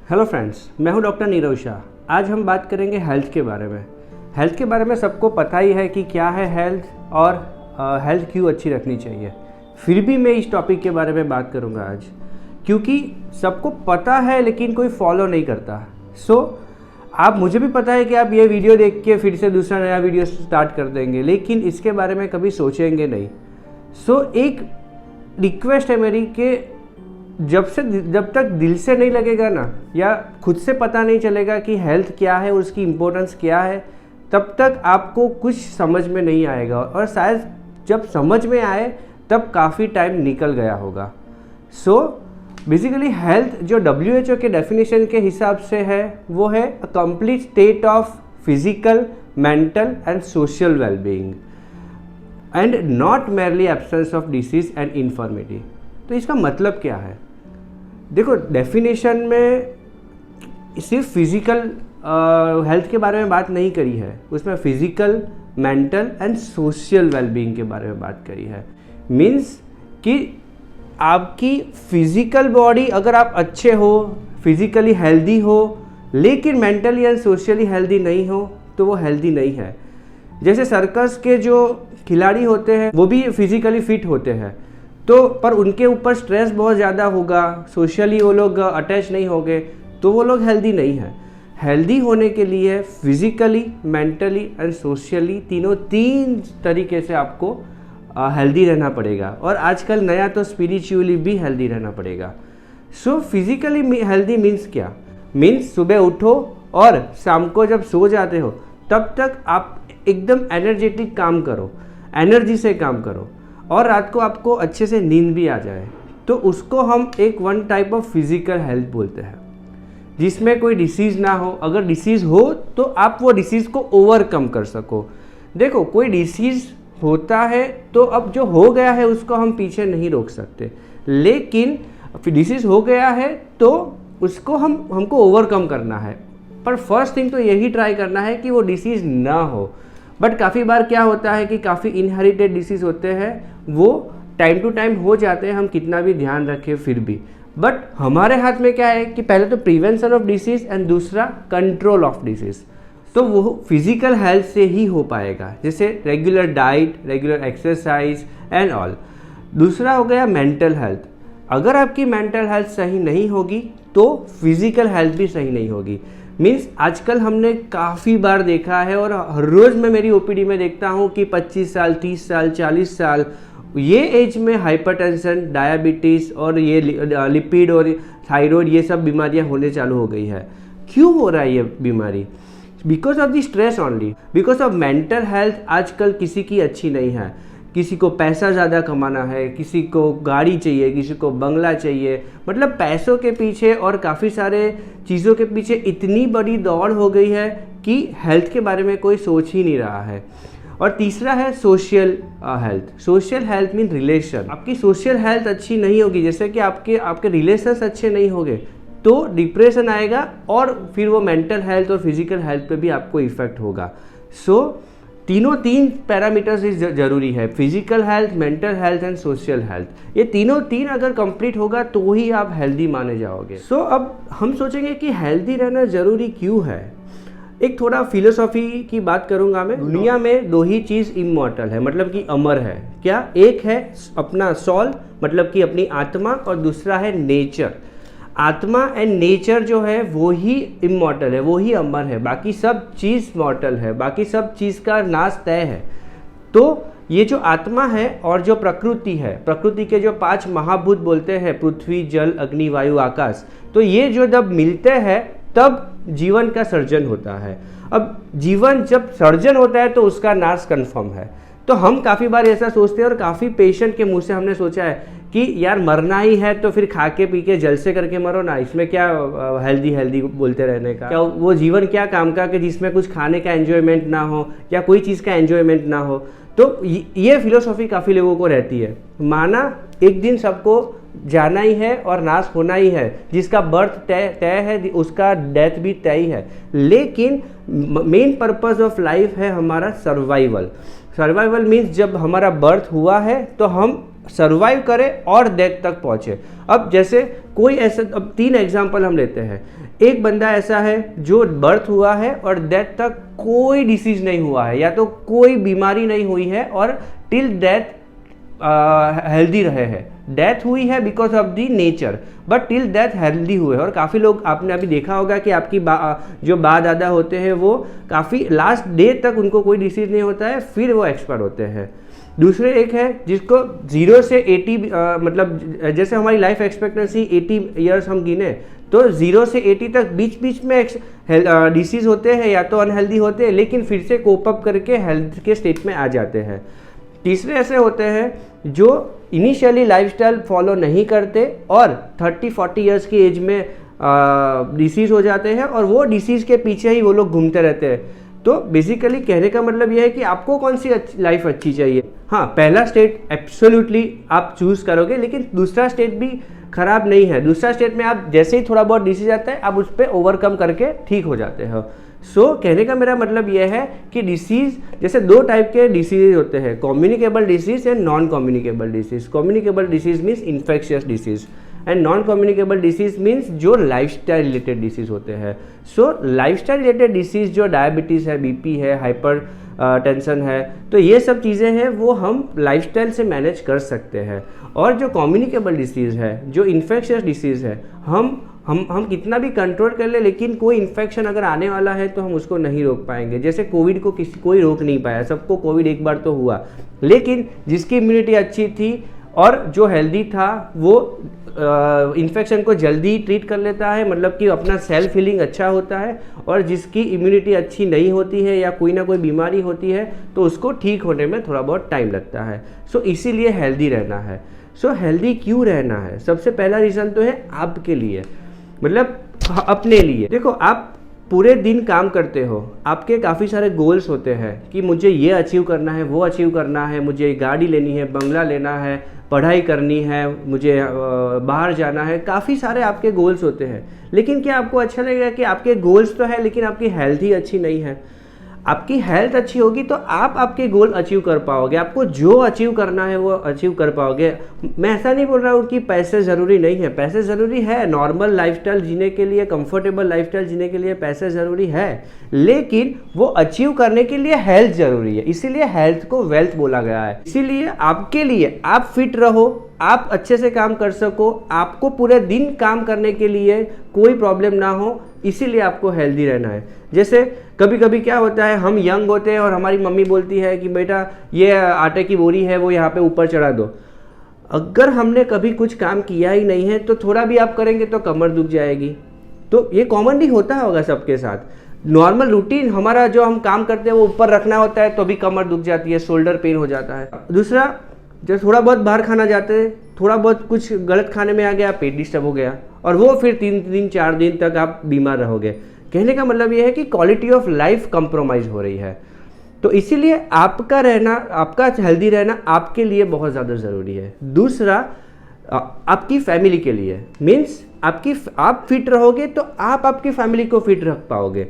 Hello friends, मैं हूं doctor Nirav Shah. आज हम बात करेंगे हेल्थ के बारे में। हेल्थ के बारे में सबको पता ही है कि क्या है हेल्थ और हेल्थ क्यों अच्छी रखनी चाहिए। फिर भी मैं इस टॉपिक के बारे में बात करूंगा आज, क्योंकि सबको पता है लेकिन कोई फॉलो नहीं करता। आप मुझे भी पता है कि आप ये वीडियो देख के फिर से दूसरा नया वीडियो स्टार्ट कर देंगे, लेकिन इसके बारे में कभी सोचेंगे नहीं। एक रिक्वेस्ट है मेरी कि जब तक दिल से नहीं लगेगा ना, या खुद से पता नहीं चलेगा कि हेल्थ क्या है और उसकी इम्पोर्टेंस क्या है, तब तक आपको कुछ समझ में नहीं आएगा, और शायद जब समझ में आए तब काफ़ी टाइम निकल गया होगा। बेसिकली हेल्थ जो WHO के डेफिनेशन के हिसाब से है वो है a complete state of physical, mental and social wellbeing and not merely absence of disease and infirmity. तो इसका मतलब क्या है? देखो, डेफिनेशन में सिर्फ फिजिकल हेल्थ के बारे में बात नहीं करी है, उसमें physical, mental and social wellbeing के बारे में बात करी है। मीन्स कि आपकी फिजिकल बॉडी अगर आप अच्छे हो, फिजिकली हेल्दी हो, लेकिन मेंटली एंड सोशली हेल्दी नहीं हो तो वो हेल्दी नहीं है। जैसे सर्कस के जो खिलाड़ी होते हैं वो भी फिजिकली फिट होते हैं, तो पर उनके ऊपर स्ट्रेस बहुत ज़्यादा होगा, सोशली वो लोग अटैच नहीं होंगे, तो वो लोग हेल्दी नहीं है। हेल्दी होने के लिए फिजिकली, मेंटली एंड सोशली तीन तरीके से आपको हेल्दी रहना पड़ेगा, और आजकल नया तो स्पिरिचुअली भी हेल्दी रहना पड़ेगा। फिजिकली हेल्दी मीन्स क्या? मीन्स सुबह उठो और शाम को जब सो जाते हो तब तक आप एकदम एनर्जेटिक काम करो, एनर्जी से काम करो, और रात को आपको अच्छे से नींद भी आ जाए, तो उसको हम one type of physical health बोलते हैं, जिसमें कोई डिसीज़ ना हो। अगर डिसीज़ हो तो आप वो डिसीज़ को ओवरकम कर सको। देखो, कोई डिसीज़ होता है तो अब जो हो गया है उसको हम पीछे नहीं रोक सकते, लेकिन डिसीज़ हो गया है तो उसको हमको ओवरकम करना है। पर फर्स्ट थिंग तो यही ट्राई करना है कि वो डिसीज़ ना हो। बट काफ़ी बार क्या होता है कि काफ़ी इनहेरिटेड डिसीज़ होते हैं, वो टाइम टू टाइम हो जाते हैं, हम कितना भी ध्यान रखें फिर भी। बट हमारे हाथ में क्या है कि पहले तो प्रिवेंशन ऑफ डिसीज़ एंड दूसरा कंट्रोल ऑफ डिसीज़। तो वो फिजिकल हेल्थ से ही हो पाएगा, जैसे regular diet, regular exercise and all. दूसरा हो गया मेंटल हेल्थ। अगर आपकी मेंटल हेल्थ सही नहीं होगी तो फिजिकल हेल्थ भी सही नहीं होगी। मीन्स आजकल हमने काफ़ी बार देखा है, और हर रोज़ मैं मेरी OPD में देखता हूँ कि 25 साल, 30 साल, 40 साल ये एज में हाइपरटेंशन, डायबिटीज़ और ये लिपिड और थायराइड, ये सब बीमारियाँ होने चालू हो गई है। क्यों हो रहा है ये बीमारी? Because of the stress only, because of mental health आजकल किसी की अच्छी नहीं है। किसी को पैसा ज़्यादा कमाना है, किसी को गाड़ी चाहिए, किसी को बंगला चाहिए, मतलब पैसों के पीछे और काफ़ी सारे चीज़ों के पीछे इतनी बड़ी दौड़ हो गई है कि हेल्थ के बारे में कोई सोच ही नहीं रहा है। और तीसरा है social health. Social health mean relation. आपकी सोशल हेल्थ अच्छी नहीं होगी, जैसे कि आपके रिलेशंस अच्छे नहीं होंगे तो डिप्रेशन आएगा, और फिर वो मेंटल हेल्थ और फिजिकल हेल्थ पे भी आपको इफेक्ट होगा। तीन पैरामीटर्स जरूरी है, physical health, mental health and social health. ये तीन अगर कंप्लीट होगा तो ही आप हेल्दी माने जाओगे। अब हम सोचेंगे कि हेल्दी रहना ज़रूरी क्यों है। एक थोड़ा फिलोसॉफी की बात करूंगा मैं। दुनिया में दो ही चीज़ इमॉर्टल है, मतलब कि अमर है। क्या? एक है अपना सोल, मतलब कि अपनी आत्मा, और दूसरा है नेचर। आत्मा एंड नेचर जो है वो ही इमॉर्टल है, वो ही अमर है, बाकी सब चीज़ मॉर्टल है, बाकी सब चीज़ का नाश तय है। तो ये जो आत्मा है और जो प्रकृति है, प्रकृति के जो 5 महाभूत बोलते हैं, पृथ्वी, जल, अग्नि, वायु, आकाश, तो ये जो जब मिलते हैं तब जीवन का सर्जन होता है। अब जीवन जब सर्जन होता है तो उसका नाश कन्फर्म है। तो हम काफ़ी बार ऐसा सोचते हैं, और काफ़ी पेशेंट के मुंह से हमने सोचा है कि यार मरना ही है तो फिर खा के पी के जल से करके मरो ना, इसमें क्या हेल्दी बोलते रहने का। क्या वो जीवन क्या काम का कि जिसमें कुछ खाने का एंजॉयमेंट ना हो या कोई चीज़ का एंजॉयमेंट ना हो। तो ये फिलोसॉफी काफ़ी लोगों को रहती है। माना एक दिन सबको जाना ही है और नाश होना ही है, जिसका बर्थ तय है उसका डेथ भी तय ही है, लेकिन मेन पर्पस ऑफ लाइफ है हमारा सर्वाइवल। सर्वाइवल मीन्स जब हमारा बर्थ हुआ है तो हम सर्वाइव करे और डेथ तक पहुँचे। अब जैसे कोई ऐसे, अब 3 एग्जाम्पल हम लेते हैं। एक बंदा ऐसा है जो बर्थ हुआ है और डेथ तक कोई डिसीज नहीं हुआ है, या तो कोई बीमारी नहीं हुई है और टिल डेथ हेल्दी रहे हैं। डेथ हुई है because of the nature, but till death healthy हुए। और काफ़ी लोग आपने अभी देखा होगा कि आपकी जो दादा होते हैं वो काफ़ी लास्ट डे तक उनको कोई डिसीज नहीं होता है, फिर वो एक्सपायर होते हैं। दूसरे एक है जिसको 0 से 80 मतलब जैसे हमारी लाइफ एक्सपेक्टेंसी 80 ईयर्स हम गिने, तो 0 से 80 तक बीच बीच में डिसीज होते हैं या तो अनहेल्दी होते हैं, लेकिन फिर से कोप अप करके हेल्थ के स्टेट में आ जाते हैं। तीसरे ऐसे होते हैं जो इनिशियली लाइफस्टाइल फॉलो नहीं करते और 30-40 ईयर्स की एज में डिसीज़ हो जाते हैं और वो डिसीज़ के पीछे ही वो लोग घूमते रहते हैं। तो बेसिकली कहने का मतलब यह है कि आपको कौन सी लाइफ अच्छी चाहिए। हाँ, पहला स्टेट एब्सोल्युटली आप चूज़ करोगे, लेकिन दूसरा स्टेट भी ख़राब नहीं है। दूसरा स्टेट में आप जैसे ही थोड़ा बहुत डिसीज आता है आप उस पर ओवरकम करके ठीक हो जाते हो। कहने का मेरा मतलब यह है कि डिसीज़, जैसे 2 टाइप के डिसीज होते हैं, communicable disease and non communicable disease. Communicable disease means infectious disease and non communicable disease means जो लाइफस्टाइल रिलेटेड डिसीज होते हैं। लाइफस्टाइल रिलेटेड डिसीज जो डायबिटीज़ है, बीपी है, हाइपर टेंशन है, तो ये सब चीज़ें हैं वो हम लाइफस्टाइल से मैनेज कर सकते हैं। और जो कम्युनिकेबल डिसीज़ है, जो इन्फेक्शियस डिसीज़ है, हम कितना भी कंट्रोल कर ले, लेकिन कोई इन्फेक्शन अगर आने वाला है तो हम उसको नहीं रोक पाएंगे। जैसे कोविड को कोई रोक नहीं पाया, सबको कोविड एक बार तो हुआ, लेकिन जिसकी इम्यूनिटी अच्छी थी और जो हेल्दी था वो इन्फेक्शन को जल्दी ट्रीट कर लेता है, मतलब कि अपना सेल्फ हीलिंग अच्छा होता है। और जिसकी इम्यूनिटी अच्छी नहीं होती है या कोई ना कोई बीमारी होती है तो उसको ठीक होने में थोड़ा बहुत टाइम लगता है। इसीलिए हेल्दी रहना है। हेल्दी क्यों रहना है? सबसे पहला रीज़न तो है आपके लिए, मतलब अपने लिए। देखो, आप पूरे दिन काम करते हो, आपके काफ़ी सारे गोल्स होते हैं कि मुझे ये अचीव करना है, वो अचीव करना है, मुझे गाड़ी लेनी है, बंगला लेना है, पढ़ाई करनी है, मुझे बाहर जाना है, काफ़ी सारे आपके गोल्स होते हैं। लेकिन क्या आपको अच्छा लगेगा कि आपके गोल्स तो है लेकिन आपकी हेल्थ ही अच्छी नहीं है? आपकी हेल्थ अच्छी होगी तो आप आपके गोल अचीव कर पाओगे, आपको जो अचीव करना है वो अचीव कर पाओगे। मैं ऐसा नहीं बोल रहा हूँ कि पैसे ज़रूरी नहीं है, पैसे ज़रूरी है, नॉर्मल लाइफस्टाइल जीने के लिए, कंफर्टेबल लाइफस्टाइल जीने के लिए पैसे ज़रूरी है, लेकिन वो अचीव करने के लिए हेल्थ ज़रूरी है। इसीलिए हेल्थ को वेल्थ बोला गया है। इसीलिए आपके लिए, आप फिट रहो, आप अच्छे से काम कर सको, आपको पूरे दिन काम करने के लिए कोई प्रॉब्लम ना हो, इसीलिए आपको हेल्दी रहना है। जैसे कभी कभी क्या होता है, हम यंग होते हैं और हमारी मम्मी बोलती है कि बेटा ये आटे की बोरी है वो यहाँ पे ऊपर चढ़ा दो। अगर हमने कभी कुछ काम किया ही नहीं है तो थोड़ा भी आप करेंगे तो कमर दुख जाएगी। तो ये कॉमनली होता होगा सबके साथ। नॉर्मल रूटीन हमारा जो हम काम करते हैं वो ऊपर रखना होता है तो भी कमर दुख जाती है, शोल्डर पेन हो जाता है। दूसरा, जब थोड़ा बहुत बाहर खाना जाते हैं, थोड़ा बहुत कुछ गलत खाने में आ गया, पेट डिस्टर्ब हो गया और वो फिर 3 दिन 4 दिन तक आप बीमार रहोगे। कहने का मतलब ये है कि क्वालिटी ऑफ लाइफ कंप्रोमाइज हो रही है। तो इसीलिए आपका रहना, आपका हेल्दी रहना आपके लिए बहुत ज़्यादा ज़रूरी है। दूसरा, आपकी फैमिली के लिए, मीन्स आप फिट रहोगे तो आप आपकी फैमिली को फिट रख पाओगे।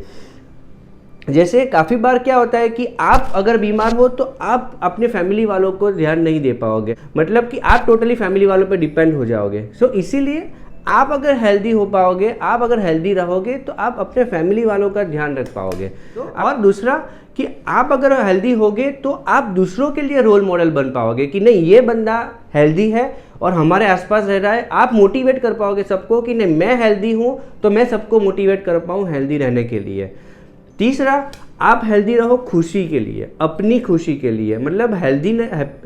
जैसे काफ़ी बार क्या होता है कि आप अगर बीमार हो तो आप अपने फैमिली वालों को ध्यान नहीं दे पाओगे, मतलब कि आप टोटली फैमिली वालों पर डिपेंड हो जाओगे। इसीलिए आप अगर हेल्दी हो पाओगे, आप अगर हेल्दी रहोगे तो आप अपने फैमिली वालों का ध्यान रख पाओगे। और दूसरा कि आप अगर हेल्दी होगे तो आप दूसरों के लिए रोल मॉडल बन पाओगे कि नहीं, ये बंदा हेल्दी है और हमारे आसपास रह रहा है। आप मोटिवेट कर पाओगे सबको कि नहीं, मैं हेल्दी हूँ तो मैं सबको मोटिवेट कर पाऊँ हेल्दी रहने के लिए। तीसरा, आप हेल्दी रहो खुशी के लिए, अपनी खुशी के लिए, मतलब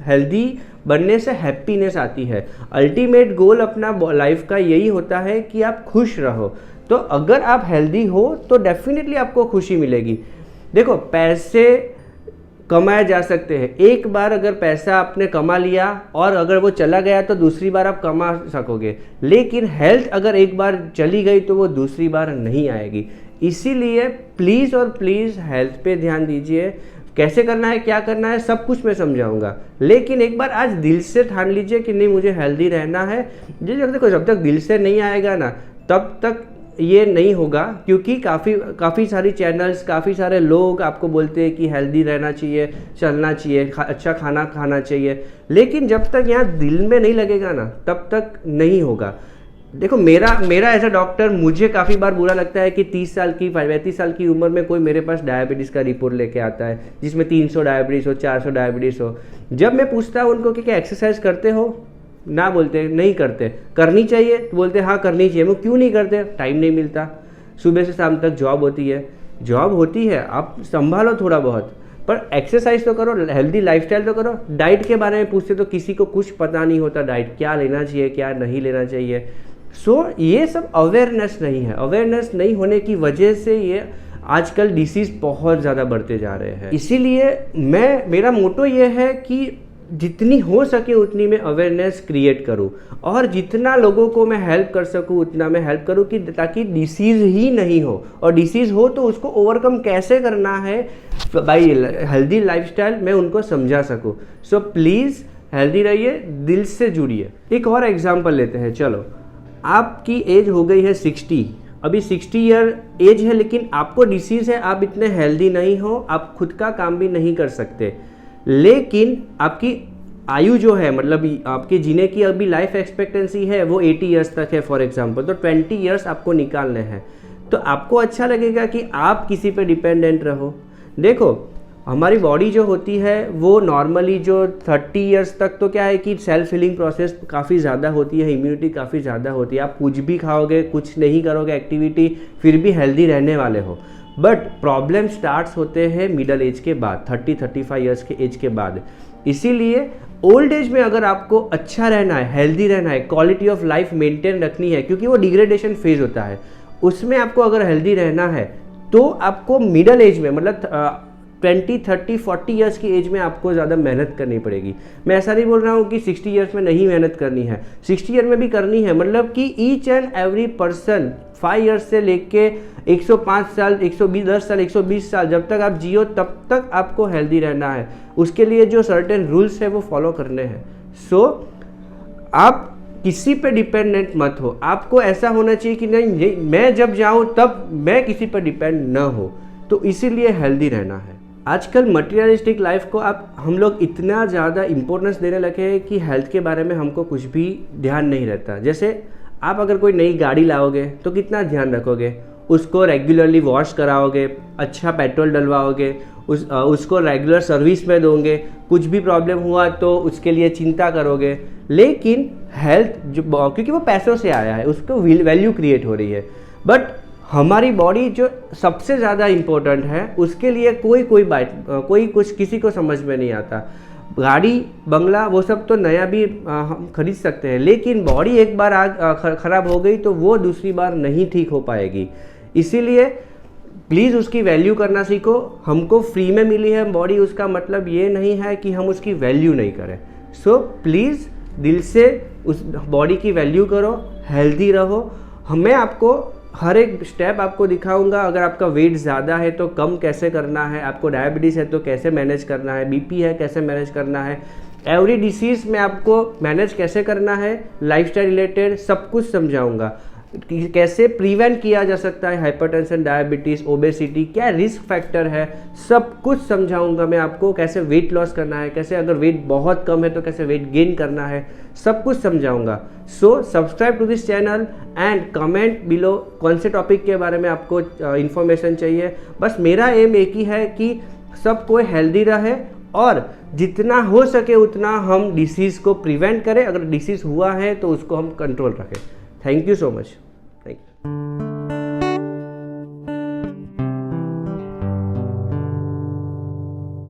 हेल्दी बनने से हैप्पीनेस आती है। अल्टीमेट गोल अपना लाइफ का यही होता है कि आप खुश रहो। तो अगर आप हेल्दी हो तो डेफिनेटली आपको खुशी मिलेगी। देखो, पैसे कमाए जा सकते हैं, एक बार अगर पैसा आपने कमा लिया और अगर वो चला गया तो दूसरी बार आप कमा सकोगे, लेकिन हेल्थ अगर एक बार चली गई तो वो दूसरी बार नहीं आएगी। इसीलिए प्लीज़ और प्लीज़ हेल्थ पे ध्यान दीजिए। कैसे करना है, क्या करना है, सब कुछ मैं समझाऊंगा, लेकिन एक बार आज दिल से ठान लीजिए कि नहीं, मुझे हेल्दी रहना है। देखो, जब तक दिल से नहीं आएगा ना, तब तक ये नहीं होगा, क्योंकि काफ़ी सारी चैनल्स, काफ़ी सारे लोग आपको बोलते हैं कि हेल्दी रहना चाहिए, चलना चाहिए, अच्छा खाना खाना चाहिए, लेकिन जब तक यहाँ दिल में नहीं लगेगा ना तब तक नहीं होगा। देखो मेरा एज अ डॉक्टर मुझे काफ़ी बार बुरा लगता है कि 30 साल की 35 साल की उम्र में कोई मेरे पास डायबिटीज़ का रिपोर्ट लेके आता है जिसमें 300 डायबिटीज़ हो, 400 डायबिटीज़ हो। जब मैं पूछता हूँ उनको कि क्या एक्सरसाइज करते हो, ना बोलते नहीं करते। करनी चाहिए तो बोलते हाँ करनी चाहिए। वो क्यों नहीं करते? टाइम नहीं मिलता। सुबह से शाम तक जॉब होती है, आप संभालो थोड़ा बहुत, पर एक्सरसाइज तो करो, हेल्दी लाइफस्टाइल तो करो। डाइट के बारे में पूछते तो किसी को कुछ पता नहीं होता, डाइट क्या लेना चाहिए क्या नहीं लेना चाहिए। ये सब अवेयरनेस नहीं है। अवेयरनेस नहीं होने की वजह से ये आजकल डिसीज़ बहुत ज़्यादा बढ़ते जा रहे हैं। इसीलिए मेरा मोटो ये है कि जितनी हो सके उतनी मैं अवेयरनेस क्रिएट करूं, और जितना लोगों को मैं हेल्प कर सकूं उतना मैं हेल्प करूं, कि ताकि डिसीज़ ही नहीं हो, और डिसीज़ हो तो उसको ओवरकम कैसे करना है बाई हेल्दी लाइफस्टाइल मैं उनको समझा सकूं। सो प्लीज़ हेल्दी रहिए, दिल से जुड़िए। एक और एग्जांपल लेते हैं। चलो, आपकी एज हो गई है 60, अभी 60 ईयर एज है, लेकिन आपको डिसीज़ है, आप इतने हेल्दी नहीं हो, आप खुद का काम भी नहीं कर सकते, लेकिन आपकी आयु जो है, मतलब आपके जीने की अभी लाइफ एक्सपेक्टेंसी है वो 80 ईयर्स तक है फॉर एग्जांपल, तो 20 ईयर्स आपको निकालने हैं। तो आपको अच्छा लगेगा कि आप किसी पे डिपेंडेंट रहो? देखो, हमारी बॉडी जो होती है वो नॉर्मली जो 30 ईयर्स तक तो क्या है कि सेल्फ हीलिंग प्रोसेस काफ़ी ज़्यादा होती है, इम्यूनिटी काफ़ी ज़्यादा होती है। आप कुछ भी खाओगे, कुछ नहीं करोगे एक्टिविटी, फिर भी हेल्दी रहने वाले हो। बट प्रॉब्लम स्टार्ट्स होते हैं मिडल एज के बाद, 30-35 ईयर्स के एज के बाद। इसीलिए ओल्ड एज में अगर आपको अच्छा रहना है, हेल्दी रहना है, क्वालिटी ऑफ लाइफ मेंटेन रखनी है, क्योंकि वो डिग्रेडेशन फेज होता है, उसमें आपको अगर हेल्दी रहना है तो आपको मिडल एज में, मतलब 20, 30, 40 ईयर्स की एज में आपको ज़्यादा मेहनत करनी पड़ेगी। मैं ऐसा नहीं बोल रहा हूँ कि 60 ईयर्स में नहीं मेहनत करनी है, 60 ईयर में भी करनी है। मतलब कि each and every person 5 years से लेके 105 साल, 110 साल, 120 साल, जब तक आप जियो तब तक आपको हेल्दी रहना है। उसके लिए जो सर्टेन रूल्स है वो फॉलो करने हैं। सो आप किसी पे डिपेंडेंट मत हो। आपको ऐसा होना चाहिए कि नहीं, मैं जब जाऊँ तब मैं किसी पर डिपेंड ना हो, तो इसीलिए हेल्दी रहना है। आजकल मटेरियलिस्टिक लाइफ को हम लोग इतना ज़्यादा इम्पोर्टेंस देने लगे हैं कि हेल्थ के बारे में हमको कुछ भी ध्यान नहीं रहता। जैसे आप अगर कोई नई गाड़ी लाओगे तो कितना ध्यान रखोगे, उसको रेगुलरली वॉश कराओगे, अच्छा पेट्रोल डलवाओगे, उसको रेगुलर सर्विस में दोगे, कुछ भी प्रॉब्लम हुआ तो उसके लिए चिंता करोगे। लेकिन हेल्थ जो, क्योंकि वो पैसों से आया है, उसको वैल्यू क्रिएट हो रही है। बट हमारी बॉडी जो सबसे ज़्यादा इम्पोर्टेंट है, उसके लिए कोई कुछ किसी को समझ में नहीं आता। गाड़ी, बंगला, वो सब तो नया भी हम खरीद सकते हैं, लेकिन बॉडी एक बार ख़राब हो गई तो वो दूसरी बार नहीं ठीक हो पाएगी। इसीलिए प्लीज़ उसकी वैल्यू करना सीखो। हमको फ्री में मिली है बॉडी, उसका मतलब ये नहीं है कि हम उसकी वैल्यू नहीं करें। सो प्लीज़ दिल से उस बॉडी की वैल्यू करो, हेल्दी रहो। मैं आपको हर एक स्टेप आपको दिखाऊंगा। अगर आपका वेट ज़्यादा है तो कम कैसे करना है, आपको डायबिटीज़ है तो कैसे मैनेज करना है, बीपी है कैसे मैनेज करना है, एवरी डिसीज़ में आपको मैनेज कैसे करना है, लाइफस्टाइल रिलेटेड सब कुछ समझाऊंगा। कैसे प्रिवेंट किया जा सकता है हाइपरटेंशन, डायबिटीज़, ओबेसिटी, क्या रिस्क फैक्टर है, सब कुछ समझाऊंगा मैं आपको। कैसे वेट लॉस करना है, कैसे अगर वेट बहुत कम है तो कैसे वेट गेन करना है, सब कुछ समझाऊंगा। So subscribe to this channel and comment below कौन से टॉपिक के बारे में आपको इन्फॉर्मेशन चाहिए। बस मेरा एम एक ही है कि सब कोई हेल्दी रहे और जितना हो सके उतना हम डिसीज़ को प्रिवेंट करें। अगर डिसीज़ हुआ है तो उसको हम कंट्रोल रखें। Thank you so much. Thank you.